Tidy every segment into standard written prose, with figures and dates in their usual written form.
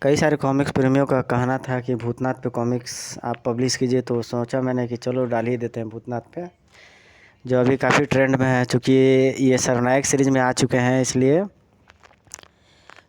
कई सारे कॉमिक्स प्रेमियों का कहना था कि भूतनाथ पे कॉमिक्स आप पब्लिश कीजिए, तो सोचा मैंने कि चलो डाल ही देते हैं भूतनाथ पे, जो अभी काफ़ी ट्रेंड में है। चूँकि ये सरनायक सीरीज में आ चुके हैं, इसलिए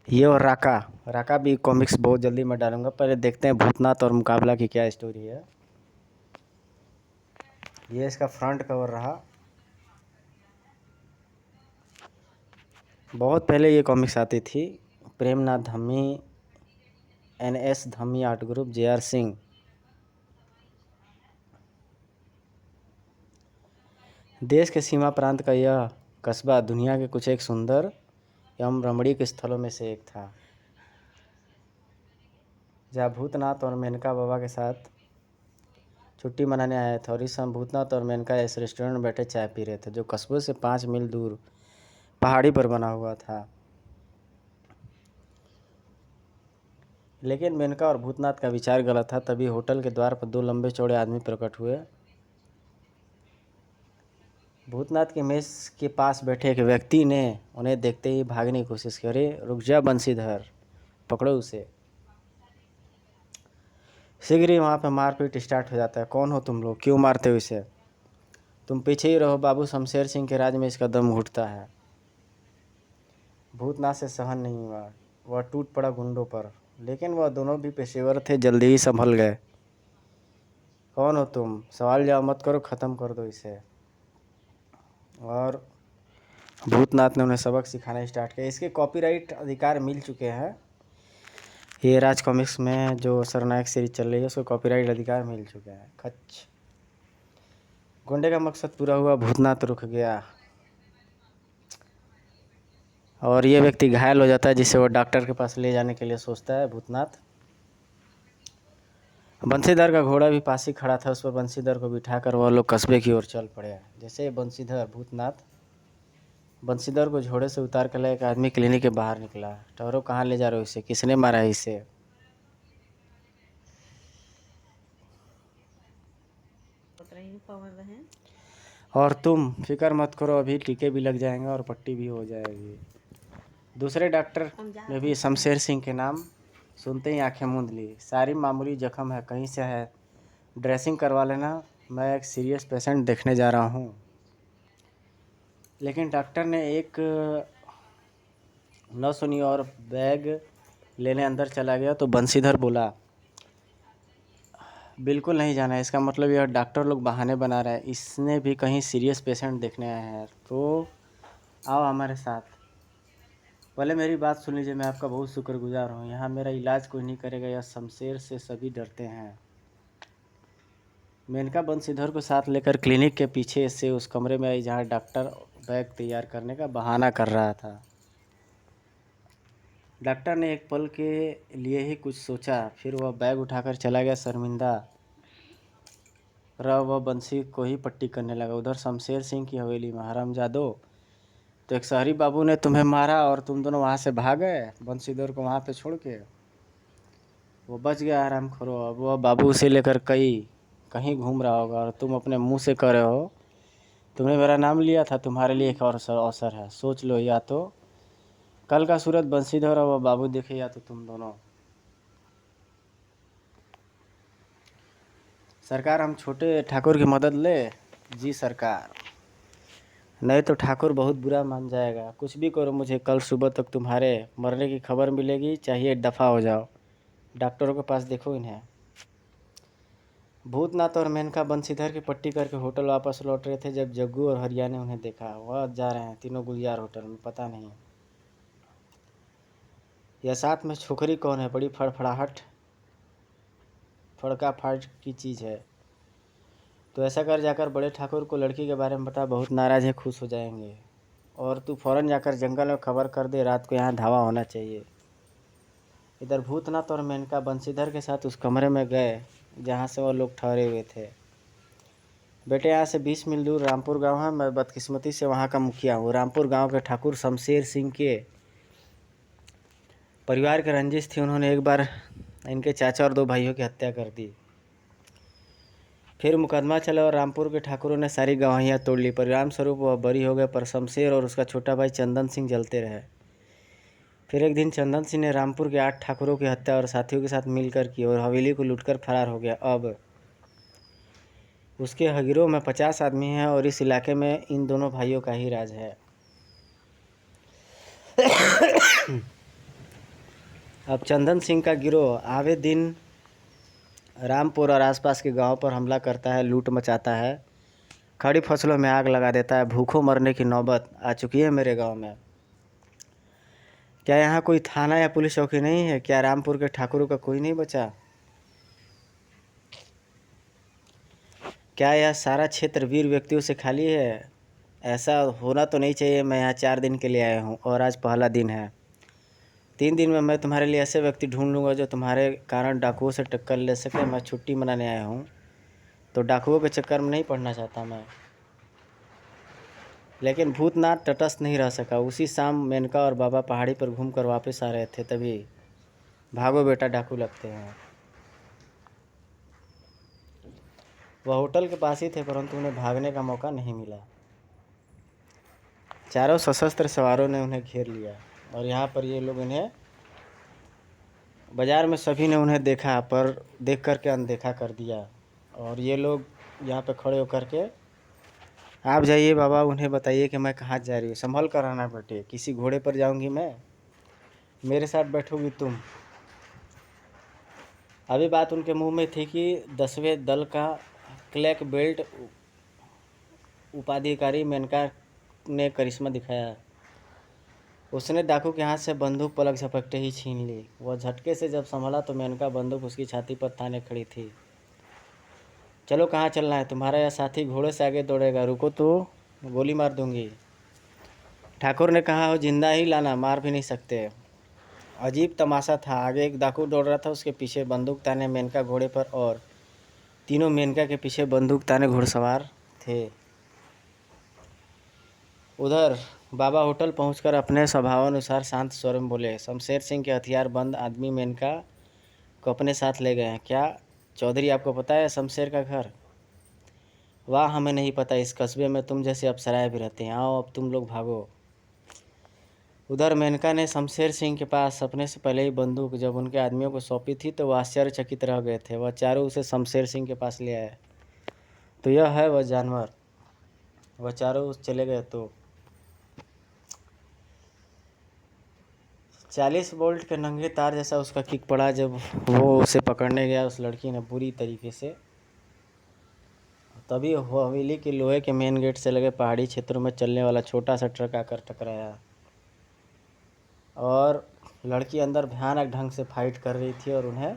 ये और राका राका भी कॉमिक्स बहुत जल्दी मैं डालूंगा। पहले देखते हैं भूतनाथ और मुकाबला की क्या स्टोरी है। ये इसका फ्रंट कवर रहा। बहुत पहले ये कॉमिक्स आती थी। Premnath Dhammi, NS Dhammi art group, JR Singh. देश के सीमा प्रांत का यह कस्बा दुनिया के कुछ एक सुंदर एवं रमणीक स्थलों में से एक था, जहाँ भूतनाथ और मेनका बाबा के साथ छुट्टी मनाने आए थे। और इस समय भूतनाथ और मेनका इस रेस्टोरेंट में बैठे चाय पी रहे थे, जो कस्बे से 5 मील दूर पहाड़ी पर बना हुआ था। लेकिन मेनका और भूतनाथ का विचार गलत था। तभी होटल के द्वार पर 2 लंबे चौड़े आदमी प्रकट हुए। भूतनाथ के मेज के पास बैठे एक व्यक्ति ने उन्हें देखते ही भागने की कोशिश की। अरे रुक जा बंसीधर, पकड़ो उसे। शीघ्र ही वहाँ पर मारपीट स्टार्ट हो जाता है। कौन हो तुम लोग, क्यों मारते हो इसे? तुम पीछे ही रहो, बाबू शमशेर सिंह के राज में इसका दम घुटता है। भूतनाथ से सहन नहीं हुआ, वह टूट पड़ा गुंडों पर। लेकिन वह दोनों भी पेशेवर थे, जल्दी ही संभल गए। कौन हो तुम, सवाल जवाब मत करो, ख़त्म कर दो इसे। और भूतनाथ ने उन्हें सबक सिखाना स्टार्ट किया। इसके कॉपीराइट अधिकार मिल चुके हैं। ये राज कॉमिक्स में जो सरनायक सीरीज चल रही है, उसको कॉपीराइट अधिकार मिल चुके हैं। खच गुंडे का मकसद पूरा हुआ, भूतनाथ रुक गया और ये व्यक्ति घायल हो जाता है, जिसे वो डॉक्टर के पास ले जाने के लिए सोचता है भूतनाथ। बंसीधर का घोड़ा भी पास ही खड़ा था, उस पर बंसीधर को बिठाकर वह लोग कस्बे की ओर चल पड़े। जैसे भूतनाथ बंसीधर को घोड़े से उतार कर एक आदमी क्लिनिक के बाहर निकला। ठहरो, कहाँ ले जा रहे हो इसे, किसने मारा है इसे? और तुम फिक्र मत करो, अभी टीके भी लग जाएंगे और पट्टी भी हो जाएगी। दूसरे डॉक्टर ने भी शमशेर सिंह के नाम सुनते ही आंखें मूंद ली। सारी मामूली जख्म है, कहीं से है, ड्रेसिंग करवा लेना, मैं एक सीरियस पेशेंट देखने जा रहा हूँ। लेकिन डॉक्टर ने एक न सुनी और बैग लेने अंदर चला गया। तो बंसीधर बोला, बिल्कुल नहीं जाना है। इसका मतलब यह डॉक्टर लोग बहाने बना रहे हैं, इसने भी कहीं सीरियस पेशेंट देखने आए हैं। तो आओ हमारे साथ। पहले मेरी बात सुन लीजिए, मैं आपका बहुत शुक्रगुजार हूँ। यहाँ मेरा इलाज कोई नहीं करेगा, यह शमशेर से सभी डरते हैं। मेनका बंसीधर को साथ लेकर क्लिनिक के पीछे से उस कमरे में आई, जहाँ डॉक्टर बैग तैयार करने का बहाना कर रहा था। डॉक्टर ने एक पल के लिए ही कुछ सोचा, फिर वह बैग उठाकर चला गया। शर्मिंदा रह वह बंसी को ही पट्टी करने लगा। उधर शमशेर सिंह की हवेली में, हरामजादो, तो एक शहरी बाबू ने तुम्हें मारा और तुम दोनों वहाँ से भाग गए बंसीधर को वहाँ पे छोड़ के। वो बच गया हरामखोरो। अब वह बाबू उसे लेकर कहीं घूम रहा होगा और तुम अपने मुंह से कह रहे हो तुमने मेरा नाम लिया था। तुम्हारे लिए एक और अवसर है, सोच लो, या तो कल का सूरज बंसीधर और वह बाबू देखे, या तो तुम दोनों। सरकार, हम छोटे ठाकुर की मदद ले। जी सरकार। नहीं तो ठाकुर बहुत बुरा मान जाएगा। कुछ भी करो, मुझे कल सुबह तक तुम्हारे मरने की खबर मिलेगी, चाहिए दफ़ा हो जाओ। डॉक्टरों के पास देखो इन्हें। भूतनाथ और मेनका बंसीधर की पट्टी करके होटल वापस लौट रहे थे, जब जग्गू और हरिया ने उन्हें देखा। वह जा रहे हैं तीनों गुलजार होटल में, पता नहीं यह साथ में छोकरी कौन है, बड़ी फड़फड़ाहट फड़का फाट की चीज़ है। तो ऐसा कर, जाकर बड़े ठाकुर को लड़की के बारे में बता, बहुत नाराज़ है, खुश हो जाएंगे। और तू फ़ौरन जाकर जंगल में खबर कर दे, रात को यहाँ धावा होना चाहिए। इधर भूतनाथ और मेनका बंसीधर के साथ उस कमरे में गए जहाँ से वह लोग ठहरे हुए थे। बेटे, यहाँ से 20 मील दूर रामपुर गांव है। मैं बदकिस्मती से वहाँ का मुखिया हूँ। रामपुर गांव के ठाकुर शमशेर सिंह के परिवार की रंजिश थी। उन्होंने एक बार इनके चाचा और 2 भाइयों की हत्या कर दी। फिर मुकदमा चला और रामपुर के ठाकुरों ने सारी गवाहियाँ तोड़ ली। परिणाम स्वरूप वह बरी हो गए, पर शमशेर और उसका छोटा भाई चंदन सिंह जलते रहे। फिर एक दिन चंदन सिंह ने रामपुर के 8 ठाकुरों की हत्या और साथियों के साथ मिलकर की और हवेली को लूटकर फरार हो गया। अब उसके गिरोह में 50 आदमी हैं और इस इलाके में इन दोनों भाइयों का ही राज है। अब चंदन सिंह का गिरोह आवे दिन रामपुर और आसपास के गांवों पर हमला करता है, लूट मचाता है, खड़ी फसलों में आग लगा देता है। भूखों मरने की नौबत आ चुकी है मेरे गांव में। क्या यहाँ कोई थाना या पुलिस चौकी नहीं है? क्या रामपुर के ठाकुरों का कोई नहीं बचा? क्या यह सारा क्षेत्र वीर व्यक्तियों से खाली है? ऐसा होना तो नहीं चाहिए। मैं यहाँ 4 दिन के लिए आया हूँ और आज पहला दिन है। 3 दिन में मैं तुम्हारे लिए ऐसे व्यक्ति ढूंढ लूँगा जो तुम्हारे कारण डाकुओं से टक्कर ले सके। मैं छुट्टी मनाने आया हूँ, तो डाकुओं के चक्कर में नहीं पड़ना चाहता मैं। लेकिन भूतनाथ तटस्थ नहीं रह सका। उसी शाम मेनका और बाबा पहाड़ी पर घूमकर वापस आ रहे थे, तभी भागो बेटा डाकू लगते हैं। वह होटल के पास ही थे, परंतु उन्हें भागने का मौका नहीं मिला। चारों सशस्त्र सवारों ने उन्हें घेर लिया और यहाँ पर ये लोग इन्हें बाजार में सभी ने उन्हें देखा, पर देख कर के अनदेखा कर दिया। और ये लोग यहाँ पे खड़े होकर के, आप जाइए बाबा, उन्हें बताइए कि मैं कहाँ जा रही हूँ, संभल कर आना बेटे, किसी घोड़े पर जाऊँगी मैं, मेरे साथ बैठोगी तुम। अभी बात उनके मुंह में थी कि 10वें दल का क्लैक बेल्ट उपाधिकारी मेनका ने करिश्मा दिखाया। उसने डाकू के हाथ से बंदूक पलक झपकते ही छीन ली। वह झटके से जब संभला तो मेनका बंदूक उसकी छाती पर ताने खड़ी थी। चलो, कहाँ चलना है? तुम्हारा यह साथी घोड़े से आगे दौड़ेगा, रुको तो गोली मार दूंगी। ठाकुर ने कहा, हो जिंदा ही लाना, मार भी नहीं सकते। अजीब तमाशा था। आगे एक डाकू दौड़ रहा था, उसके पीछे बंदूक ताने मेनका घोड़े पर, और तीनों मेनका के पीछे बंदूक ताने घुड़सवार थे। उधर बाबा होटल पहुंचकर अपने स्वभावानुसार शांत स्वर में बोले, शमशेर सिंह के हथियार बंद आदमी मेनका को अपने साथ ले गए हैं। क्या चौधरी, आपको पता है शमशेर का घर? वाह, हमें नहीं पता। इस कस्बे में तुम जैसे अप्सराएं भी रहती हैं। आओ अब तुम लोग भागो। उधर मेनका ने शमशेर सिंह के पास अपने से पहले ही बंदूक जब उनके आदमियों को सौंपी थी तो वह आश्चर्यचकित रह गए थे। वह चारों उसे शमशेर सिंह के पास ले आए। तो यह है वह जानवर। वह चारों चले गए तो 40 वोल्ट के नंगे तार जैसा उसका किक पड़ा। जब वो उसे पकड़ने गया उस लड़की ने बुरी तरीके से, तभी हवेली के लोहे के मेन गेट से लगे पहाड़ी क्षेत्रों में चलने वाला छोटा सा ट्रक आकर टकराया और लड़की अंदर भयानक ढंग से फाइट कर रही थी और उन्हें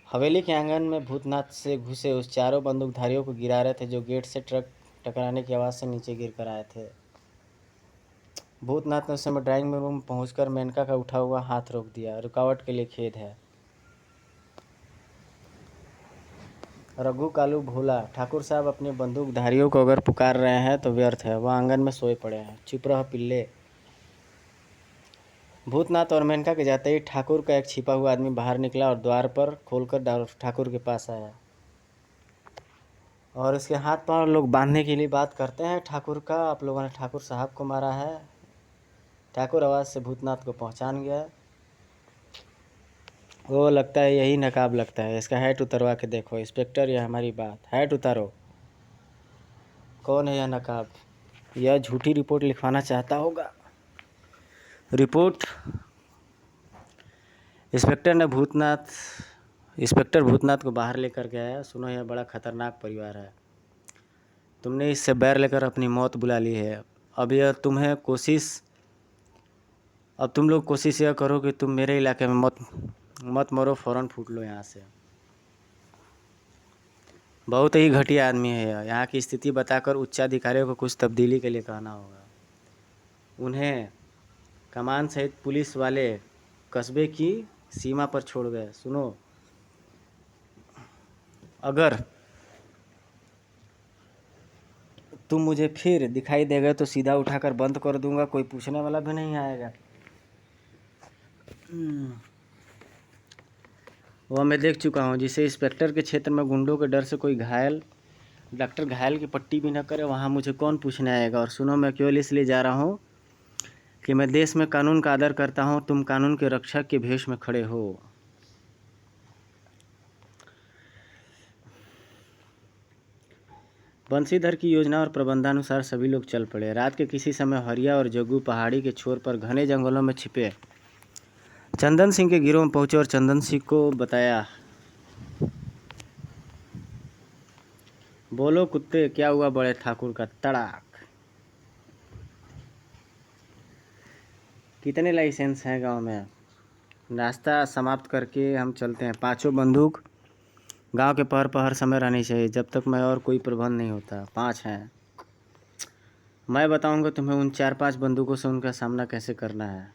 हवेली के आंगन में भूतनाथ से घुसे उस चारों बंदूकधारियों को गिरा रहे थे, जो गेट से ट्रक टकराने की आवाज़ से नीचे गिर कर आए थे। भूतनाथ ने उस समय ड्राइंग रूम पहुंचकर मेनका का उठा हुआ हाथ रोक दिया। रुकावट के लिए खेद है। रघु, कालू, भोला, ठाकुर साहब अपने बंदूकधारियों को अगर पुकार रहे हैं तो व्यर्थ है। वह आंगन में सोए पड़े हैं। चुप रह पिल्ले। भूतनाथ और मेनका के जाते ही ठाकुर का एक छिपा हुआ आदमी बाहर निकला और द्वार पर खोलकर ठाकुर के पास आया और उसके हाथ पांव लोग बांधने के लिए बात करते हैं। ठाकुर का, आप लोगों ने ठाकुर साहब को मारा है। ठाकुर आवाज़ से भूतनाथ को पहचान गया। वो लगता है यही नकाब लगता है, इसका हैट उतरवा के देखो। इंस्पेक्टर, यह हमारी बात, हैट उतारो। कौन है यह नकाब? यह झूठी रिपोर्ट लिखवाना चाहता होगा। रिपोर्ट? इंस्पेक्टर भूतनाथ को बाहर लेकर के आया। सुनो, यह बड़ा खतरनाक परिवार है। तुमने इससे बैर लेकर अपनी मौत बुला ली है। अब तुम लोग कोशिश यह करो कि तुम मेरे इलाके में मत मरो, फ़ौरन फूट लो यहाँ से। बहुत ही घटिया आदमी है यह। यहाँ की स्थिति बताकर उच्चाधिकारियों को कुछ तब्दीली के लिए कहना होगा। उन्हें कमान सहित पुलिस वाले कस्बे की सीमा पर छोड़ गए। सुनो, अगर तुम मुझे फिर दिखाई देगा तो सीधा उठाकर बंद कर दूंगा, कोई पूछने वाला भी नहीं आएगा। वह मैं देख चुका हूँ। जिसे इंस्पेक्टर के क्षेत्र में गुंडों के डर से कोई डॉक्टर घायल की पट्टी भी न करे, वहाँ मुझे कौन पूछने आएगा। और सुनो, मैं केवल इसलिए जा रहा हूँ कि मैं देश में कानून का आदर करता हूँ, तुम कानून के रक्षक के भेष में खड़े हो। बंशीधर की योजना और प्रबंधानुसार सभी लोग चल पड़े। रात के किसी समय हरिया और जग्गू पहाड़ी के छोर पर घने जंगलों में छिपे चंदन सिंह के गिरोह में पहुंचे और चंदन सिंह को बताया, बोलो कुत्ते, क्या हुआ बड़े ठाकुर का? तड़ाक। कितने लाइसेंस हैं गांव में? नाश्ता समाप्त करके हम चलते हैं। पांचों बंदूक गांव के पहर पहर समय रहनी चाहिए जब तक मैं और कोई प्रबंध नहीं होता। 5 हैं। मैं बताऊंगा तुम्हें उन 4-5 बंदूकों से उनका सामना कैसे करना है।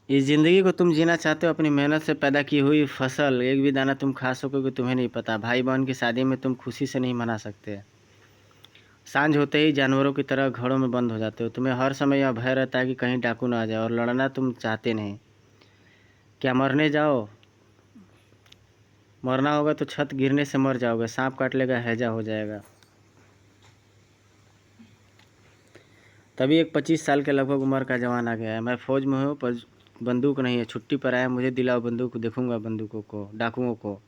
इस ज़िंदगी को तुम जीना चाहते हो, अपनी मेहनत से पैदा की हुई फसल एक भी दाना तुम खा सकोगे तुम्हें नहीं पता। भाई बहन की शादी में तुम खुशी से नहीं मना सकते। सांझ होते ही जानवरों की तरह घरों में बंद हो जाते हो। तुम्हें हर समय यह भय रहता है कि कहीं डाकू ना आ जाए, और लड़ना तुम चाहते नहीं। क्या मरने जाओ? मरना होगा तो छत गिरने से मर जाओगे, सांप काट लेगा, हैजा हो जाएगा। तभी एक 25 साल के लगभग उम्र का जवान आ गया है। मैं फौज में हूँ पर बंदूक नहीं है, छुट्टी पर आया, मुझे दिलाओ बंदूक, देखूंगा बंदूकों को, डाकुओं को।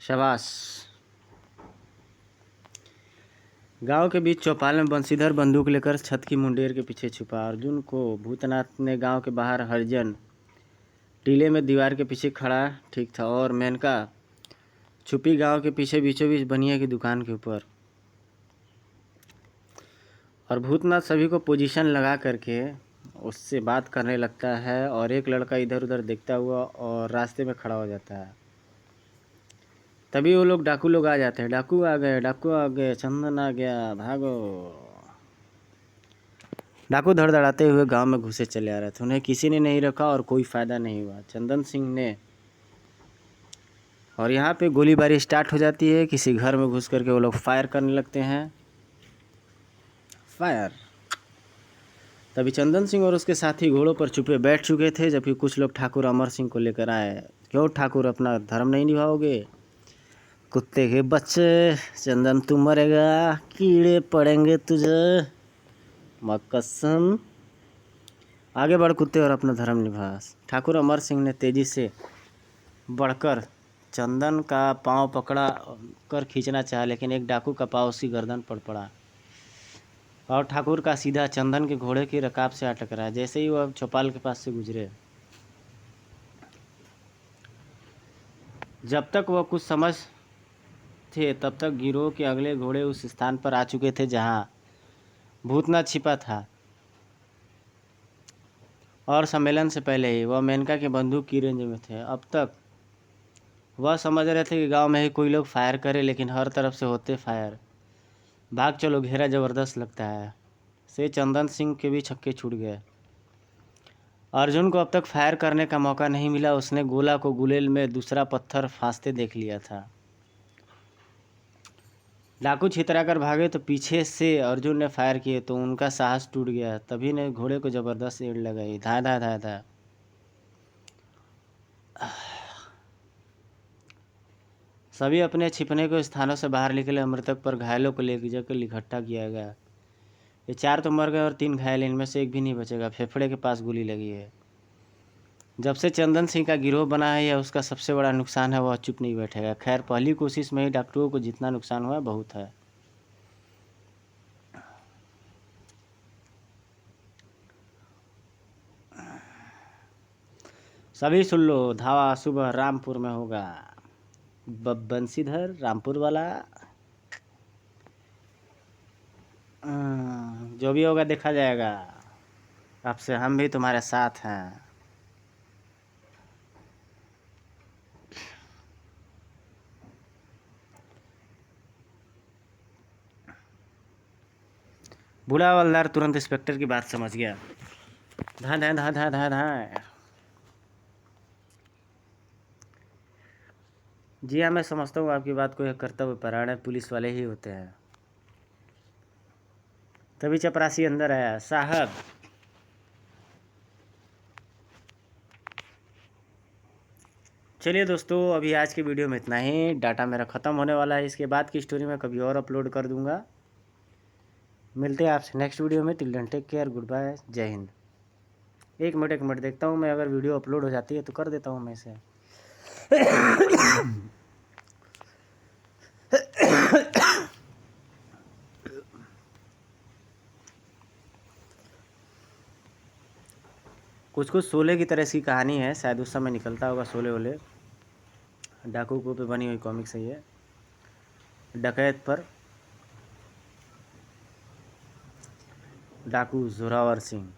शाबाश। गांव के बीच चौपाल में बंशीधर बंदूक लेकर छत की मुंडेर के पीछे छुपा। अर्जुन को भूतनाथ ने गांव के बाहर हरिजन टीले में दीवार के पीछे खड़ा ठीक था, और मेनका छुपी गांव के पीछे बीचों बीच बनिया की दुकान के ऊपर। और भूतनाथ सभी को पोजीशन लगा करके उससे बात करने लगता है, और एक लड़का इधर उधर देखता हुआ और रास्ते में खड़ा हो जाता है। तभी वो लोग डाकू लोग आ जाते हैं। डाकू आ गए, डाकू आ गए, चंदन आ गया, भागो। डाकू धड़धड़ाते हुए गांव में घुसे चले आ रहे थे। उन्हें किसी ने नहीं रखा और कोई फ़ायदा नहीं हुआ। चंदन सिंह ने, और यहाँ पे गोलीबारी स्टार्ट हो जाती है। किसी घर में घुस करके वो लोग फायर करने लगते हैं। फायर। तभी चंदन सिंह और उसके साथी घोड़ों पर छुपे बैठ चुके थे, जबकि कुछ लोग ठाकुर अमर सिंह को लेकर आए। क्यों ठाकुर, अपना धर्म नहीं निभाओगे? कुत्ते के बच्चे, चंदन तू मरेगा, कीड़े पड़ेंगे तुझे, मकसम। आगे बढ़ कुत्ते और अपना धर्म निभा। ठाकुर अमर सिंह ने तेजी से बढ़कर चंदन का पांव पकड़ा कर खींचना चाहा, लेकिन एक डाकू का पांव उसकी गर्दन पर पड़ा और ठाकुर का सीधा चंदन के घोड़े की रकाब से आ टकराया। जैसे ही वह चौपाल के पास से गुजरे, जब तक वह कुछ समझ थे तब तक गिरोह के अगले घोड़े उस स्थान पर आ चुके थे जहां भूतनाथ छिपा था, और सम्मेलन से पहले ही वह मेनका के बंदूक की रेंज में थे। अब तक वह समझ रहे थे कि गांव में ही कोई लोग फायर करे, लेकिन हर तरफ से होते फायर। भाग चलो, घेरा ज़बरदस्त लगता है। से चंदन सिंह के भी छक्के छूट गए। अर्जुन को अब तक फायर करने का मौका नहीं मिला। उसने गोला को गुलेल में दूसरा पत्थर फांसते देख लिया था। डाकू छितरा कर भागे तो पीछे से अर्जुन ने फायर किए तो उनका साहस टूट गया। तभी ने घोड़े को जबरदस्त एड़ लगाई। धा धा धा धा। सभी अपने छिपने के स्थानों से बाहर निकले। मृतक पर घायलों को ले जाकर इकट्ठा किया गया। ये 4 तो मर गए और 3 घायल, इनमें से एक भी नहीं बचेगा। फेफड़े के पास गोली लगी है। जब से चंदन सिंह का गिरोह बना है, यह उसका सबसे बड़ा नुकसान है। वह चुप नहीं बैठेगा। खैर, पहली कोशिश में ही डॉक्टरों को जितना नुकसान हुआ बहुत है। सभी सुन लो, धावा सुबह रामपुर में होगा। बंशीधर रामपुर वाला, जो भी होगा देखा जाएगा। अब से हम भी तुम्हारे साथ हैं। बूढ़ा हवलदार तुरंत इंस्पेक्टर की बात समझ गया। धा धा धा धा धा धा। जी हाँ, मैं समझता हूँ आपकी बात को। यह कर्तव्य परायण पुलिस वाले ही होते हैं। तभी चपरासी अंदर आया। साहब, चलिए दोस्तों, अभी आज की वीडियो में इतना ही। डाटा मेरा ख़त्म होने वाला है, इसके बाद की स्टोरी मैं कभी और अपलोड कर दूंगा। मिलते हैं आपसे नेक्स्ट वीडियो में। Till then take care, good bye, जय हिंद। एक मिनट देखता हूँ मैं, अगर वीडियो अपलोड हो जाती है तो कर देता हूँ मैं इसे। कुछ कुछ शोले की तरह सी कहानी है, शायद उस समय निकलता होगा शोले वोले। डाकू को पे बनी हुई कॉमिक्स है ये, डकैत पर डाकू जोरावर सिंह।